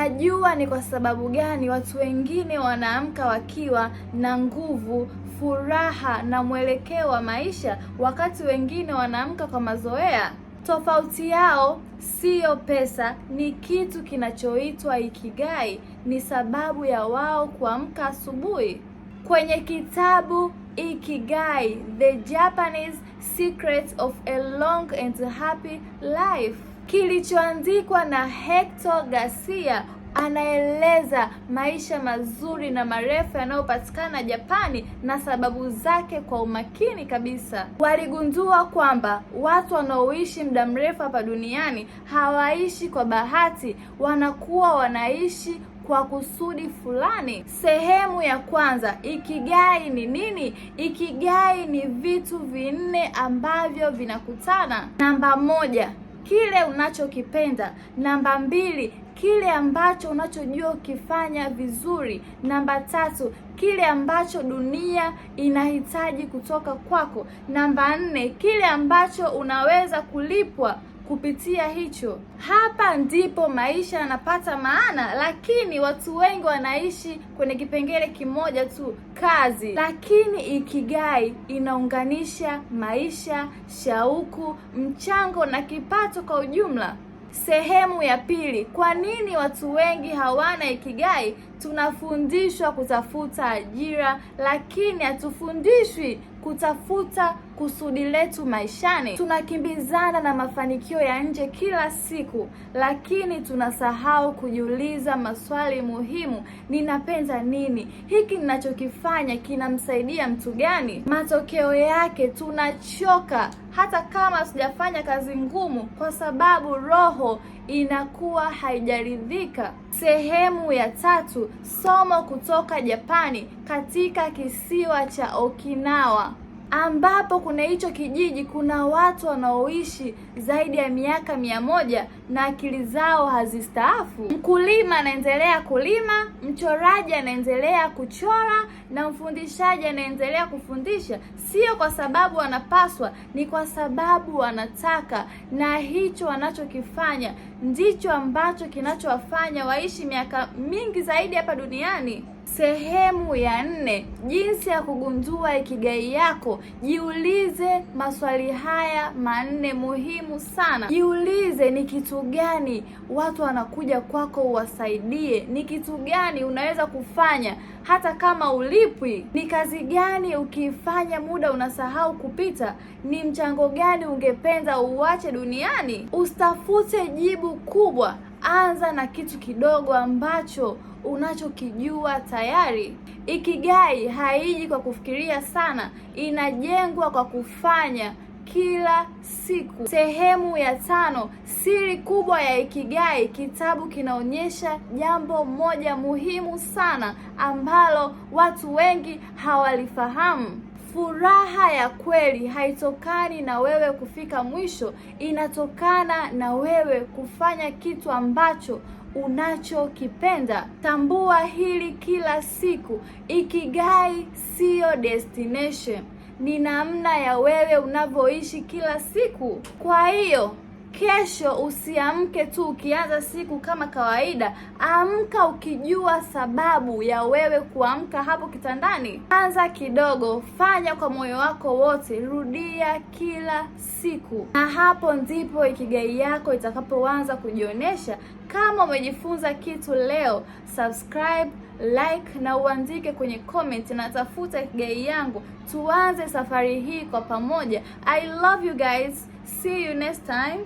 Unajua ni kwa sababu gani watu wengine wanaamka wakiwa na nguvu, furaha na mwelekeo wa maisha, wakati wengine wanaamka kwa mazoea? Tofauti yao siyo pesa, ni kitu kinachoitwa ikigai. Ni sababu ya wao kuamka asubuhi. Kwenye kitabu Ikigai, The Japanese Secret of a Long and Happy Life, kilichoandikwa na Hector Garcia, anaeleza maisha mazuri na marefu yanayopatikana Japani na sababu zake kwa umakini kabisa. Waligundua kwamba watu wanaoishi muda mrefu hapa duniani hawaishi kwa bahati, wanakuwa wanaishi kwa kusudi fulani. Sehemu ya kwanza, ikigai ni nini? Ikigai ni vitu vinne ambavyo vinakutana. Namba 1, kile unachokipenda. Namba 2, kile ambacho unachojua ukifanya vizuri. Namba 3, kile ambacho dunia inahitaji kutoka kwako. Namba 4, kile ambacho unaweza kulipwa kupitia hicho. Hapa ndipo maisha yanapata maana, lakini watu wengi wanaishi kwenye kipengele kimoja tu, kazi. Lakini ikigai inaunganisha maisha, shauku, mchango na kipato kwa ujumla. Sehemu ya pili, kwa nini watu wengi hawana ikigai? Tunafundishwa kutafuta ajira, lakini hatufundishwi kutafuta kusudi letu maishani. Tunakimbizana na mafanikio ya nje kila siku, lakini tunasahau kujiuliza maswali muhimu. Ninapenda nini? Hiki ninachokifanya kinamsaidia mtu gani? Matokeo yake tunachoka hata kama sijafanya kazi ngumu, kwa sababu roho inakuwa haijaridhika. Sehemu ya tatu, somo kutoka Japani, katika kisiwa cha Okinawa, ambapo kuna hicho kijiji kuna watu wanaoishi zaidi ya miaka 100 na akili zao hazistaafu. Mkulima anaendelea kulima, mchoraji anaendelea kuchora, na mfundishaji anaendelea kufundisha. Sio kwa sababu wanapaswa, ni kwa sababu wanataka, na hicho wanachokifanya ndicho ambacho kinachowafanya waishi miaka mingi zaidi hapa duniani. Sehemu ya 4, jinsi ya kugundua ikigai yako. Jiulize maswali haya 4 muhimu sana. Jiulize, ni kitu gani watu wanakuja kwako uwasaidie? Ni kitu gani unaweza kufanya hata kama ulipwi? Ni kazi gani ukiifanya muda unasahau kupita? Ni mchango gani ungependa uache duniani? Usitafute jibu kubwa, anza na kitu kidogo ambacho unachokijua tayari. Ikigai haiji kwa kufikiria sana, inajengwa kwa kufanya kila siku. Sehemu ya 5, siri kubwa ya ikigai. Kitabu kinaonyesha jambo moja muhimu sana ambalo watu wengi hawalifahamu. Furaha ya kweli haitokani na wewe kufika mwisho, inatokana na wewe kufanya kitu ambacho unachokipenda. Tambua hili kila siku. Ikigai siyo destination, ni namna ya wewe unavyoishi kila siku. Kwa hiyo kesho usiamke tu ukianza siku kama kawaida. Amka ukijua sababu ya wewe kuamka hapo kitandani. Anza kidogo, fanya kwa moyo wako wote, rudia kila siku, na hapo ndipo ikigai yako itakapoanza kujionyesha. Kama umejifunza kitu leo, subscribe, like na uandike kwenye comment, na tafuta ikigai yangu. Tuanze safari hii kwa pamoja. I love you guys. See you next time.